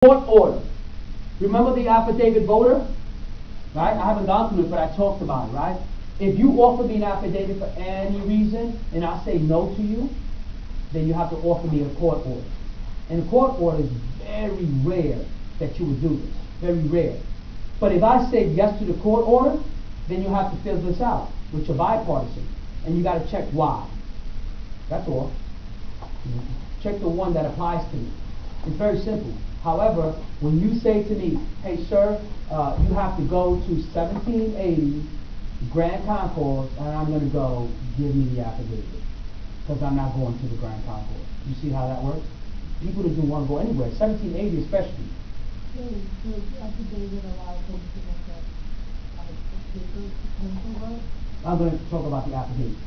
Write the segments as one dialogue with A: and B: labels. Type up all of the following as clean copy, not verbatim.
A: Court order. Remember the affidavit voter? Right? I haven't gone through it, but I talked about it, right? If you offer me an affidavit for any reason, and I say no to you, then you have to offer me a court order. And a court order is very rare that you would do this. Very rare. But if I say yes to the court order, then you have to fill this out, which are bipartisan. And you got to check why. That's all. Check the one that applies to me. It's very simple. However, when you say to me, hey sir, you have to go to 1780 Grand Concourse, and I'm going to go, give me the affidavit. Because I'm not going to the Grand Concourse. You see how that works? People that don't want to go anywhere, 1780 especially. I'm going to talk about the affidavit.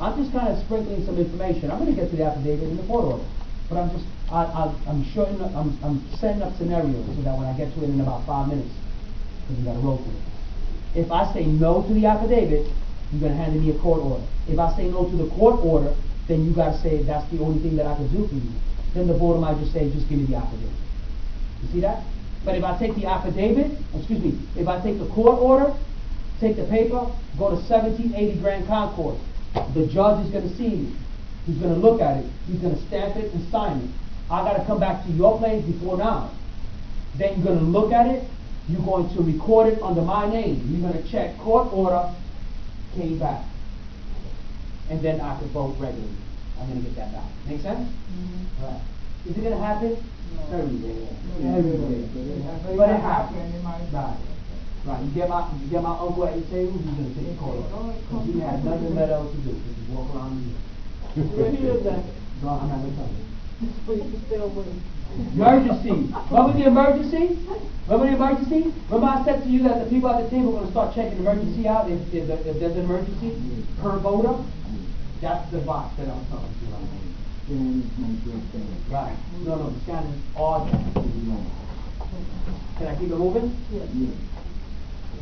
A: I'm just kind of sprinkling some information. I'm going to get to the affidavit in the court order. But I'm setting up scenarios so that when I get to it in about 5 minutes, because you got to roll through it. If I say no to the affidavit, you're going to hand me a court order. If I say no to the court order, then you got to say that's the only thing that I can do for you. Then the voter might just say, just give me the affidavit. You see that? But if I take the affidavit, if I take the court order, take the paper, go to 1780 Grand Concourse, the judge is going to see me. He's going to look at it. He's going to stamp it and sign it. I got to come back to your place before now. Then you're going to look at it. You're going to record it under my name. You're going to check court order, came back. And then I can vote regularly. I'm going to get that back. Make sense? Mm-hmm. Right. Is it going to happen? No. Very rare. Very rare. But it happens. Right. You get my uncle at your table, he's going to take the court order. Because he had nothing better to do. Just walk around the room. No, I'm not going to tell you. Emergency. Remember the emergency? Remember I said to you that the people at the table are going to start checking emergency out if there's an emergency per voter? That's the box that I'm talking to you about. Right. No, the scan is all that. Can I keep it moving? Yes.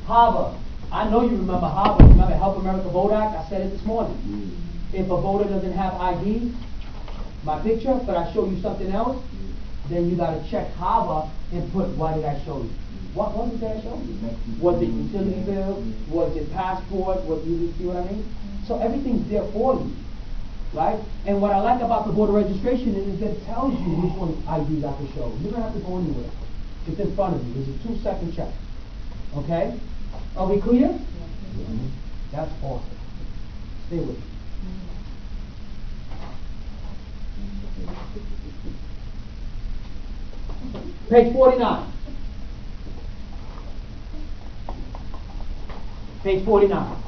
A: Harvard. I know you remember Harvard. Remember Help America Vote Act? I said it this morning. If a voter doesn't have ID, my picture, but I show you something else, then you got to check Harvard and put, what did I show you? What was it that I showed you? Was it utility bill? Was it passport? You see what I mean? So everything's there for you, right? And what I like about the voter registration is that it tells you which one IDs I can show. You don't have to go anywhere. It's in front of you. It's a 2-second check. Okay? Are we clear? Mm-hmm. That's awesome. Stay with me. Page 49. Page 49.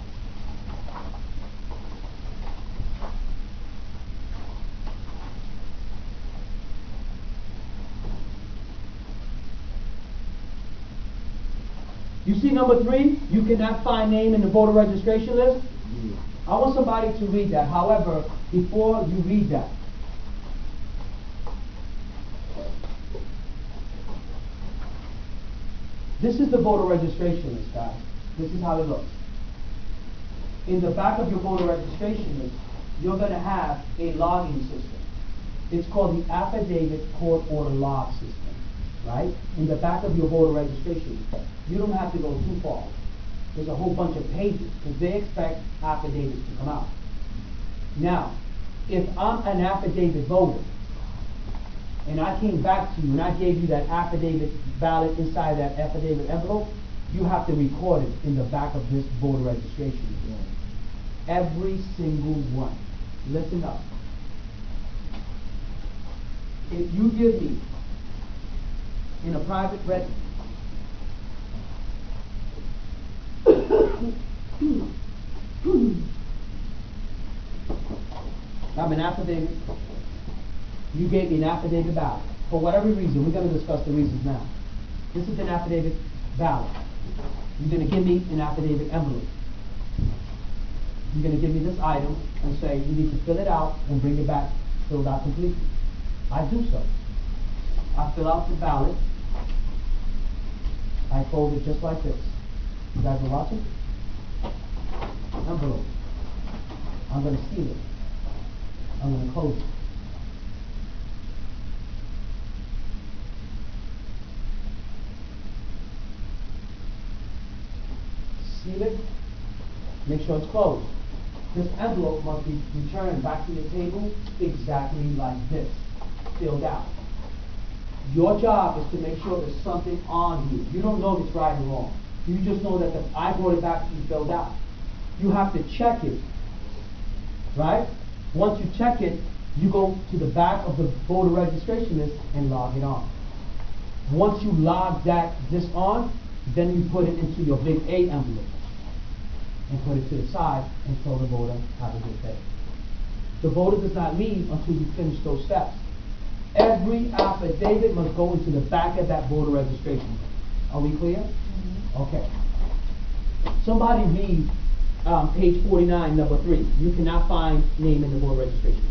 A: You see number 3, you cannot find name in the voter registration list? I want somebody to read that. However, before you read that, this is the voter registration list, guys. This is how it looks. In the back of your voter registration list, you're going to have a logging system. It's called the affidavit court order log system, right? In the back of your voter registration list. You don't have to go too far. There's a whole bunch of pages because they expect affidavits to come out. Now, if I'm an affidavit voter, and I came back to you and I gave you that affidavit ballot inside that affidavit envelope, you have to record it in the back of this voter registration. Every single one. Listen up. If you give me in a private residence I'm an affidavit. You gave me an affidavit ballot. For whatever reason, we're going to discuss the reasons now. This is an affidavit ballot. You're going to give me an affidavit envelope. You're going to give me this item and say you need to fill it out and bring it back filled out completely. I do so. I fill out the ballot. I fold it just like this. You guys are watching? Envelope. I'm going to seal it. I'm going to close it. receive it, make sure it's closed. This envelope must be returned back to your table exactly like this, filled out. Your job is to make sure there's something on here. You don't know if it's right or wrong. You just know that I brought it back to you filled out. You have to check it, right? Once you check it, you go to the back of the voter registration list and log it on. Once you log this on, then you put it into your big A envelope and put it to the side and tell the voter have a good day. The voter does not leave until you finish those steps. Every affidavit must go into the back of that voter registration. Are we clear? Mm-hmm. Okay. Somebody read page 49, number 3. You cannot find name in the voter registration.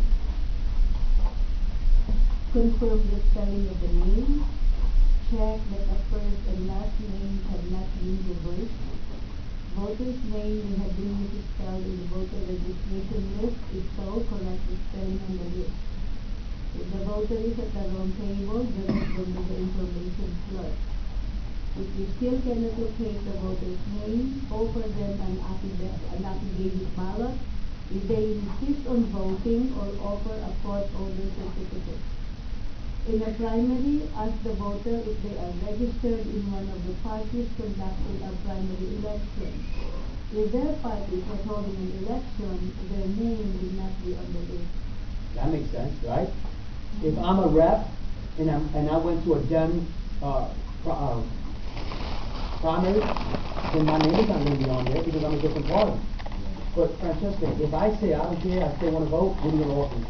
B: Confirm the spelling of the name. Check that the first and last names have not been reversed. Voter's name may have been misspelled in the voter registration list. If so, correct the spelling on the list. If the voter is at the wrong table, direct them to the information clerk. If you still cannot locate the voter's name, offer them an affidavit ballot. If they insist on voting, or offer a court order certificate. In a primary, ask the voter if they are registered in one of the parties conducting a primary election. If their party was holding an election, their name will not be on the list.
A: That makes sense, right? If I'm a rep and I went to a Dem primary, then my name is not going to be on there because I'm a different party. But Francesca, if I say I don't care, I still want to vote, what are you going to offer me?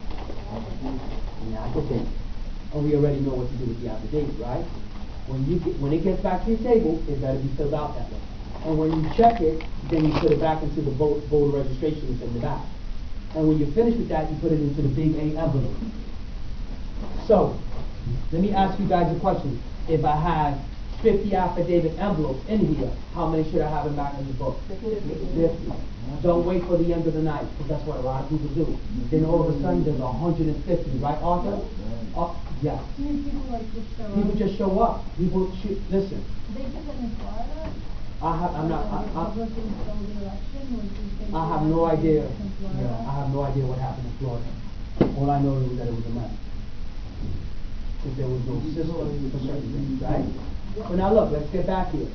A: An affidavit. And we already know what to do with the affidavit, right? When it gets back to your table, it better be filled out that way. And when you check it, then you put it back into the voter registration in the back. And when you're finished with that, you put it into the big A envelope. So, let me ask you guys a question. If I had 50 affidavit envelopes in here, how many should I have in back in the book? 50. Don't wait for the end of the night, because that's what a lot of people do. Then all of a sudden there's 150, right, Arthur? Yeah. People just show up. People listen.
C: They did it in Florida.
A: I have no idea. Yeah, I have no idea what happened in Florida. All I know is that it was a mess. Because there was no system for certain things, right? But now look, let's get back here.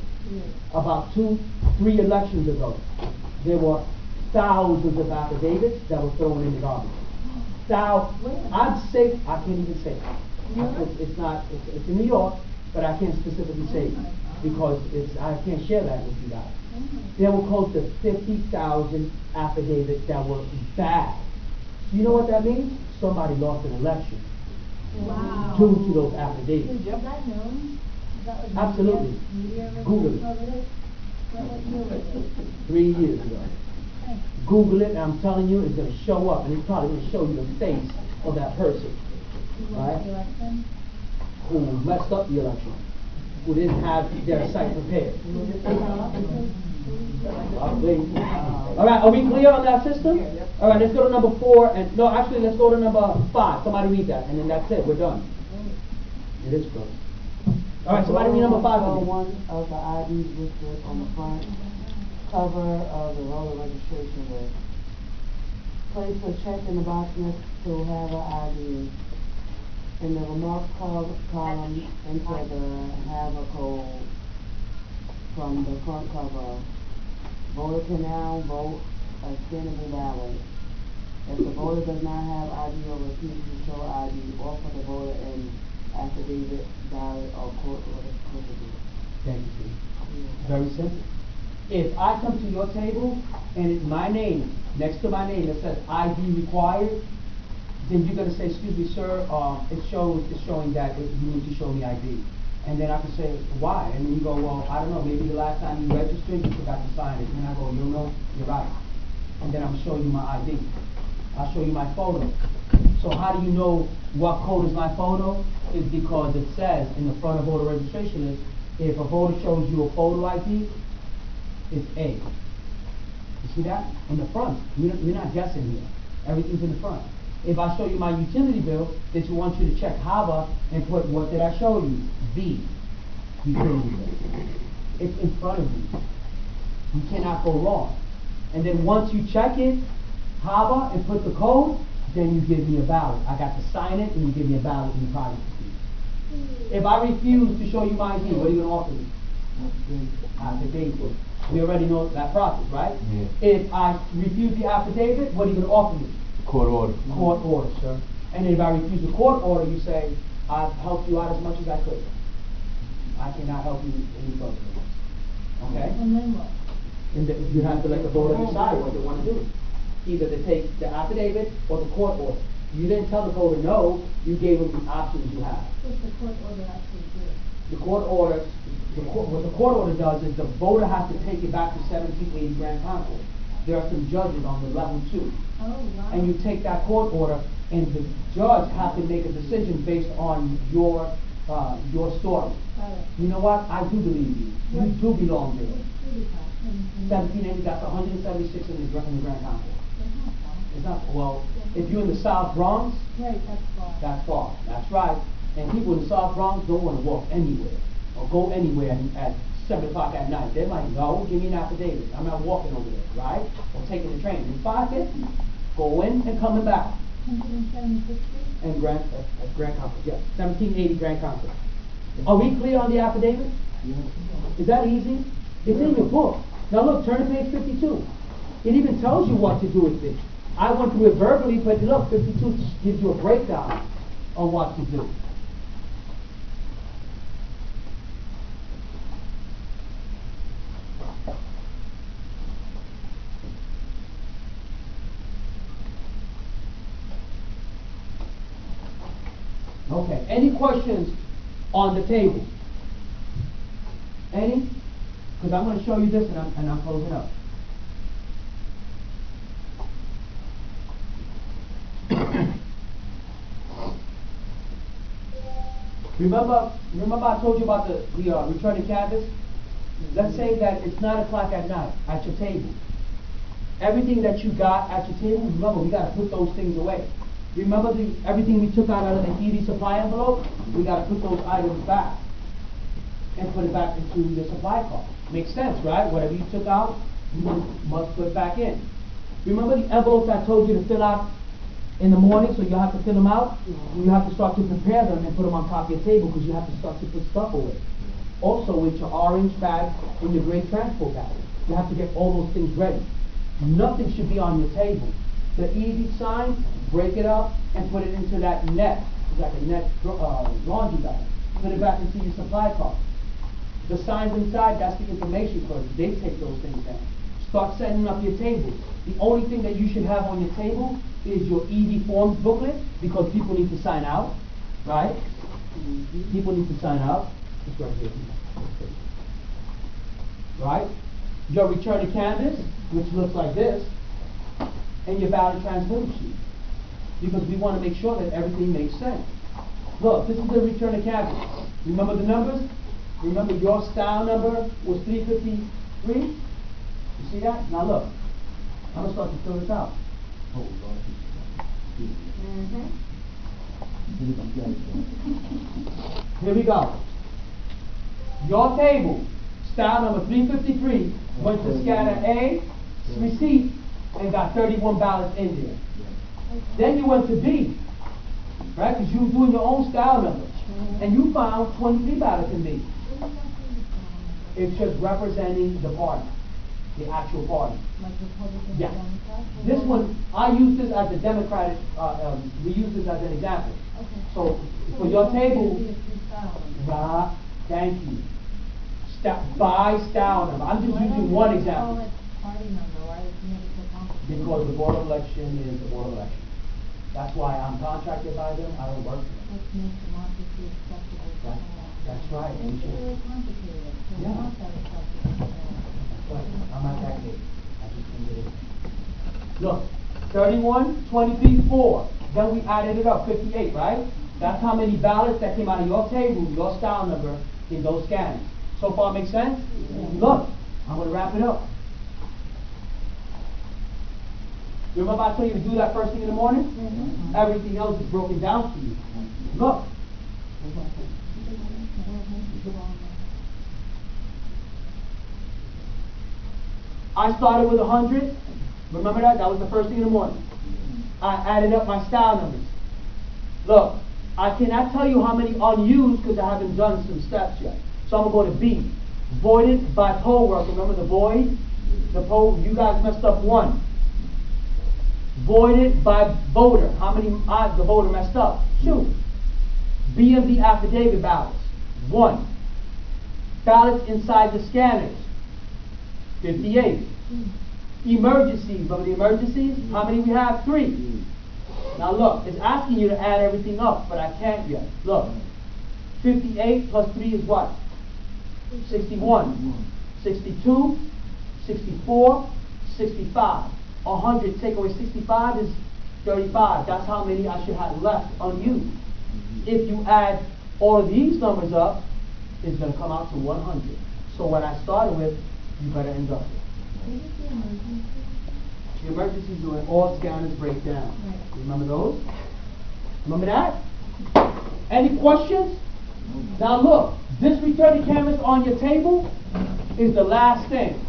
A: About 2-3 elections ago, there were thousands of affidavits that were thrown in the garbage. I'd say, I can't even say it. It's in New York, but I can't specifically say it because I can't share that with you guys. There were close to 50,000 affidavits that were bad. You know what that means? Somebody lost an election.
C: Wow.
A: Due to those affidavits.
C: Is that known?
A: Absolutely. Google it. 3 years ago. Google it, and I'm telling you, it's going to show up, and it's probably going to show you the face of that person, right? Who messed up the election, who didn't have their site prepared. All right, are we clear on that system? All right, let's go to number 4, and no, actually, let's go to number 5. Somebody read that, and then that's it. We're done. It is close. All right, somebody read number 5.
D: One of the IDs listed on the front cover of the voter registration list. Place a check in the box next to have an ID. In the remarks column, enter the have a code from the front cover. Voter can now vote a scannable ballot. If the voter does not have ID or refuses to show ID, offer the voter an affidavit, ballot, or court order certificate.
A: Thank you, Steve. Very simple. If I come to your table and it's my name, next to my name, it says ID required, then you're going to say, excuse me, sir, it's showing that you need to show me ID. And then I can say, why? And then you go, well, I don't know, maybe the last time you registered, you forgot to sign it. And then I go, no, you're right. And then I'm showing you my ID. I'll show you my photo. So how do you know what code is my photo? It's because it says in the front of voter registration list, if a voter shows you a photo ID, it's A. You see that? In the front. We're not guessing here. Everything's in the front. If I show you my utility bill, then you want you to check HAVA and put, what did I show you? V. Utility bill. It's in front of you. You cannot go wrong. And then once you check it, Hava, and put the code, then you give me a ballot. I got to sign it, and you give me a ballot in the privacy key. If I refuse to show you my ID, what are you going to offer me? Affidavit. We already know that process, right?
E: Yeah.
A: If I refuse the affidavit, what are you going to offer me?
E: Court order.
A: Court order, sir. And if I refuse the court order, you say, I've helped you out as much as I could. I cannot help you any further. Okay?
C: And then what?
A: And you have to let the voter decide what they want to do. Either they take the affidavit or the court order. You didn't tell the voter no, you gave them the options you have.
C: What's the court order actually do?
A: The court order, what the court order does is the voter has to take it back to 1780 Grand Concourse. There are some judges on the level 2.
C: Oh, wow.
A: And you take that court order, and the judge has to make a decision based on your story.
C: Got it.
A: You know what? I do believe you. You
C: What?
A: do belong there.
C: What's city tax?
A: 1780, that's 176 in the Grand Concourse.
C: That's not far.
A: It's not, well, if you're in the South Bronx,
C: Right, that's far.
A: that's far. That's right. And people in the South Bronx don't want to walk anywhere or go anywhere at 7 o'clock at night. They're like, no, give me an affidavit. I'm not walking over there, right? Or taking the train. It's 5:50. Going and coming back.
C: 176 feet?
A: And Grand Concourse, yes. 1780 Grand Concourse. Are we clear on the affidavit? Is that easy? It's in your book. Now look, turn to page 52. It even tells you what to do with it. I went through it verbally, but look, 52 gives you a breakdown on what to do. Okay, any questions on the table? Any? Because I'm going to show you this and I'm closing up. Remember I told you about the returning canvas? Let's say that it's 9 o'clock at night at your table. Everything that you got at your table, remember, we got to put those things away. Remember everything we took out of the EV supply envelope? We got to put those items back and put it back into the supply cart. Makes sense, right? Whatever you took out, you must put back in. Remember the envelopes I told you to fill out in the morning, so you have to fill them out? You have to start to prepare them and put them on top of your table because you have to start to put stuff away. Also, with your orange bag and your gray transport bag, you have to get all those things ready. Nothing should be on your table. The EV sign, break it up and put it into that net. It's like a net laundry bag. Put it back into your supply cart. The signs inside, that's the information clerk. They take those things down. Start setting up your table. The only thing that you should have on your table is your EV forms booklet because people need to sign out, right? People need to sign out. It's right here. Right? Your return to canvas, which looks like this, and your valid transmittal sheet. Because we want to make sure that everything makes sense. Look, this is the return to canvas. Remember the numbers? Remember your style number was 353? You see that? Now look, I'm going to start to fill this out. Here we go. Your table, style number 353, went to scanner A, receipt, and got 31 ballots in there. Then you went to B, right? Because you were doing your own style number. And you found 23 ballots in B. It's just representing the party, the actual party.
C: Like Republican
A: Yeah.
C: Democrat?
A: This one, I use this as a Democratic, we use this as an example.
C: Okay.
A: So, for your table,
C: Be a freestyle number.
A: thank you. By style number. I'm just
C: Why
A: using
C: don't
A: one
C: they
A: example.
C: call it party number? Why does it make it so complicated?
A: Because the board of election is the board of election. That's why I'm contracted by them, I don't work for them.
C: Let's make democracy acceptable to
A: That-
C: all.
A: that's right.
C: It's really complicated, so it's
A: Yeah.
C: not that acceptable.
A: But I'm not that big. I just think it is. Look, 31, 23, 4. Then we added it up, 58, right? That's how many ballots that came out of your table, your style number, in those scans. So far make sense? Look, I'm going to wrap it up. Remember I told you to do that first thing in the morning? Everything else is broken down for you. Look. I started with 100. Remember that? That was the first thing in the morning. I added up my style numbers. Look, I cannot tell you how many unused because I haven't done some steps yet. So I'm going to go to B. Voided by poll work. Remember the void? The poll, you guys messed up 1. Voided by voter. How many the voter messed up? 2. BMV affidavit ballots. 1. Ballots inside the scanners. 58. Emergencies. Remember the emergencies? How many we have? 3. Now look, it's asking you to add everything up, but I can't yet. Look. 58 plus 3 is what? 61. 62. 64. 65. 100 take away 65 is 35. That's how many I should have left unused. If you add all of these numbers up, it's going to come out to 100. So what I started with, you better end up with. The emergencies are when all scanners break down. Right. Remember those? Remember that? Any questions? Now look, this returning canvas on your table is the last thing.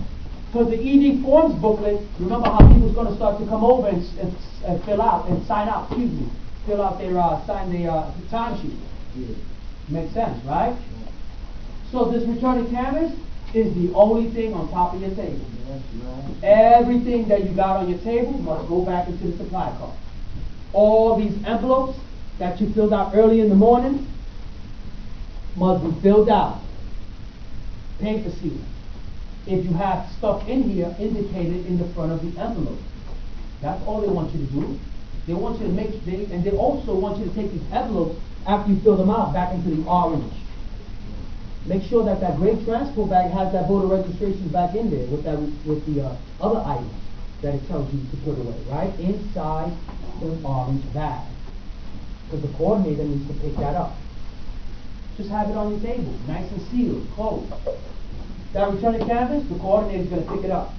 A: Because the ED forms booklet, remember how people's going to start to come over and fill out and sign out, fill out their, sign the timesheet. Yeah. Makes sense, right? So this returning canvas is the only thing on top of your table. Right. Everything that you got on your table must go back into the supply cart. All these envelopes that you filled out early in the morning must be filled out. Paper seal. If you have stuff in here indicated in the front of the envelope. That's all they want you to do. They want you to and they also want you to take these envelopes after you fill them out back into the orange. Make sure that that gray transport bag has that voter registration back in there with the other items that it tells you to put away, right? Inside the orange bag. Because the coordinator needs to pick that up. Just have it on your table, nice and sealed, closed. That returning canvas, the coordinator is going to pick it up.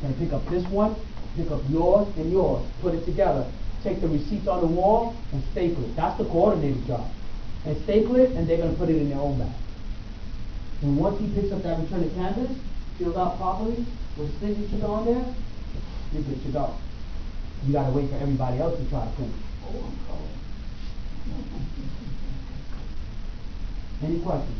A: Going to pick up this one, pick up yours and yours, put it together, take the receipts on the wall and staple it. That's the coordinator's job. And staple it, and they're going to put it in their own bag. And once he picks up that returning canvas, filled out properly, with signatures on there, you're good to go. You got to wait for everybody else to try to finish. Any questions?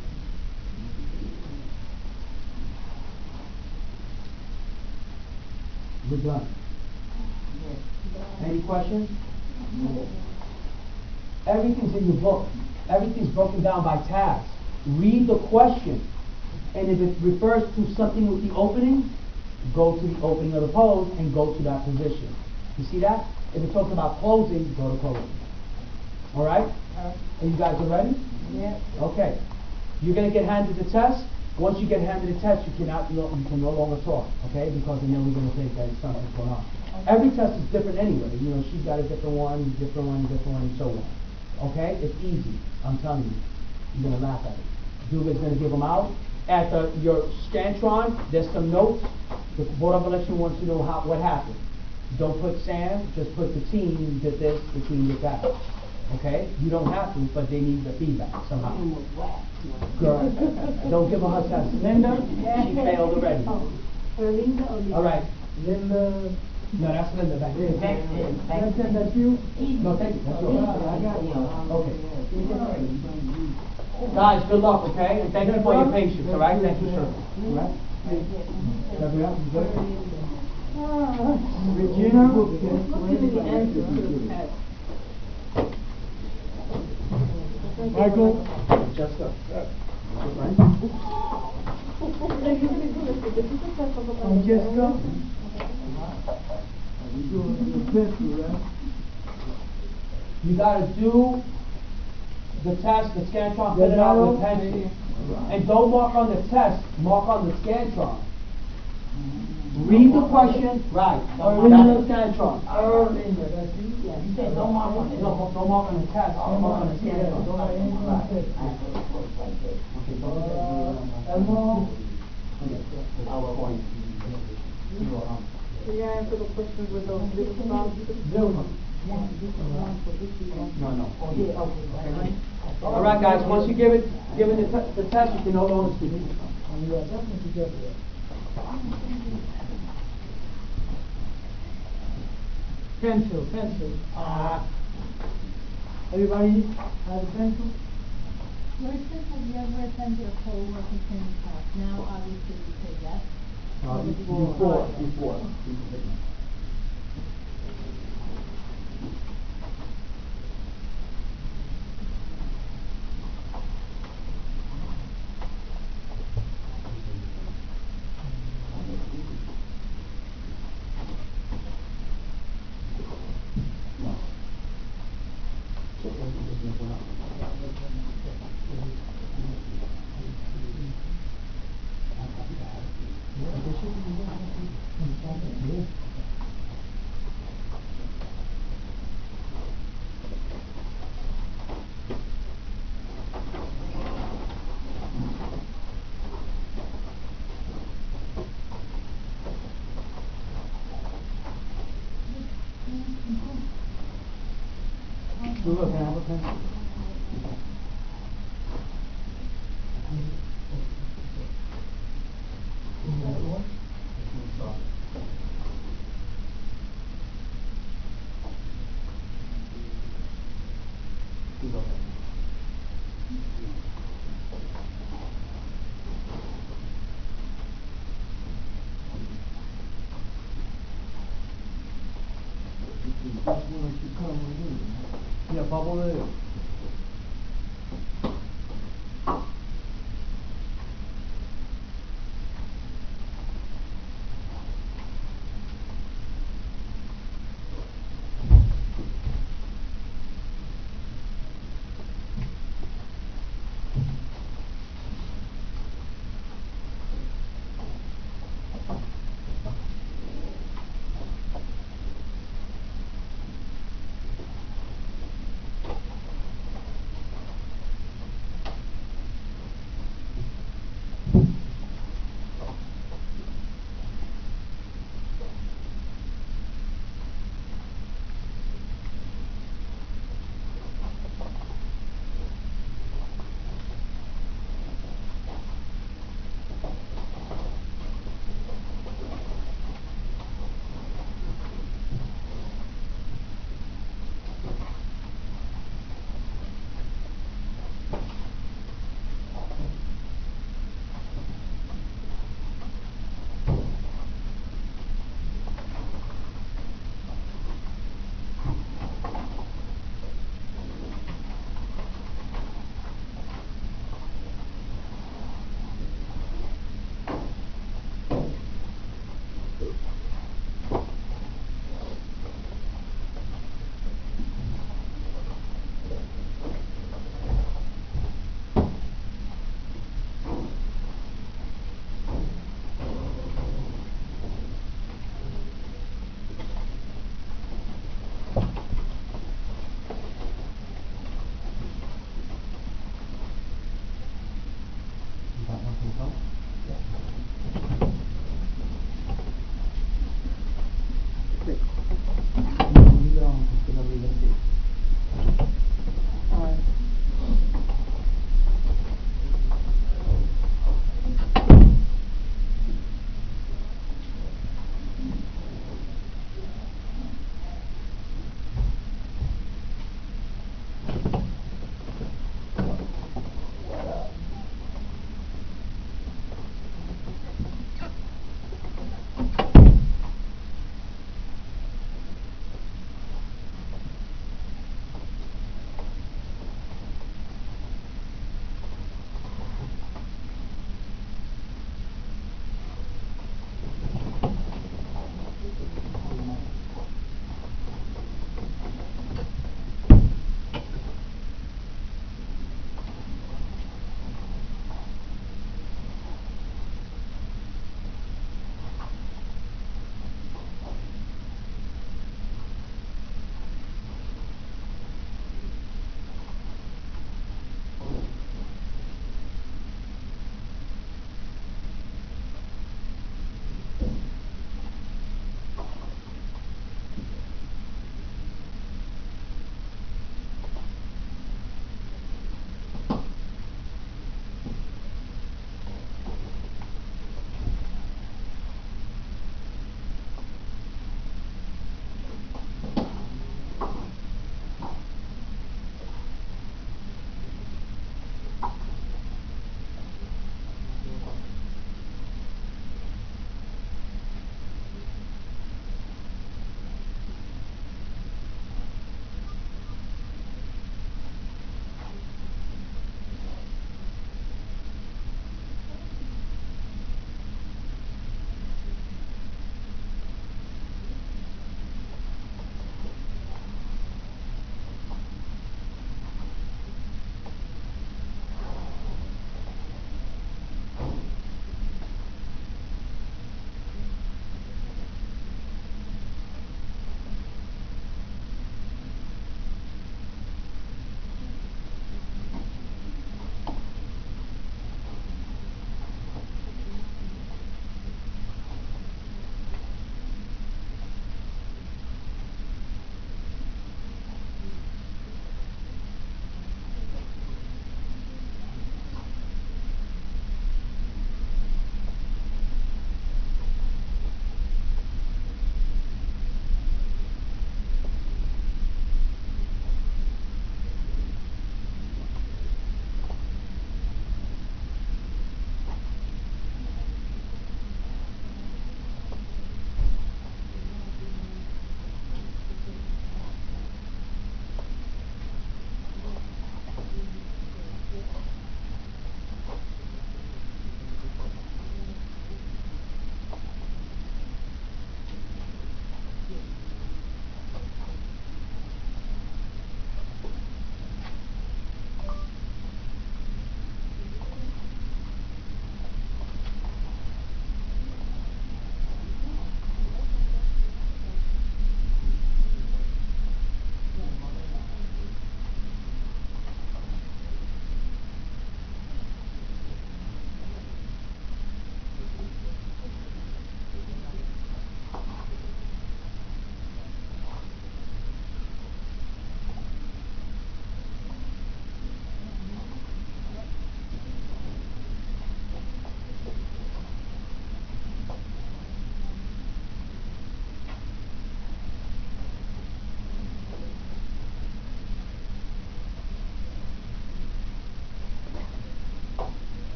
A: We're done. Any questions? Everything's in your book. Everything's broken down by tabs. Read the question. And if it refers to something with the opening, go to the opening of the pose and go to that position. You see that? If it talks about closing, go to closing. Alright? Are you guys ready?
B: Yeah.
A: Okay. You're going to get handed the test. Once you get handed the test, you can no longer talk, okay? Because then we're going to think that something's going on. Every test is different anyway. You know, she's got a different one, and so on. Okay? It's easy. I'm telling you. You're going to laugh at it. Duga's going to give them out. At your Scantron, there's some notes. The Board of Election wants to know what happened. Don't put Sam, just put the team did this, the team did that. Okay? You don't have to, but they need the feedback somehow. Girl, don't give her her test. Linda, she failed already.
B: Linda or Linda?
A: All right. Linda. No, that's Linda back there. That's you? No, thank you. That's yours. I got you. Okay. Guys, good luck, okay? And thank you for your patience, all right? Thank you, sir. All right? Gabrielle, you good? Regina? Michael? Jessica? Jessica? You gotta do the test, the Scantron, fill it out with pencil. And don't mark on the test, mark on the Scantron. Read the question, right, that's the Scantron.
C: That's you? Yeah. You said don't mark on it.
A: No, don't mark on the test, mark on the Scantron.
B: Can you answer the questions with those little spots?
A: No. Okay. All right, guys. Once you give it the test, you can no longer speak.
C: Pencil. Everybody has a pencil?
E: Royston, have you ever attended a poll working training class? Now, obviously, you say yes.
A: Before. Look, can I have a pencil? Yeah, bubble it.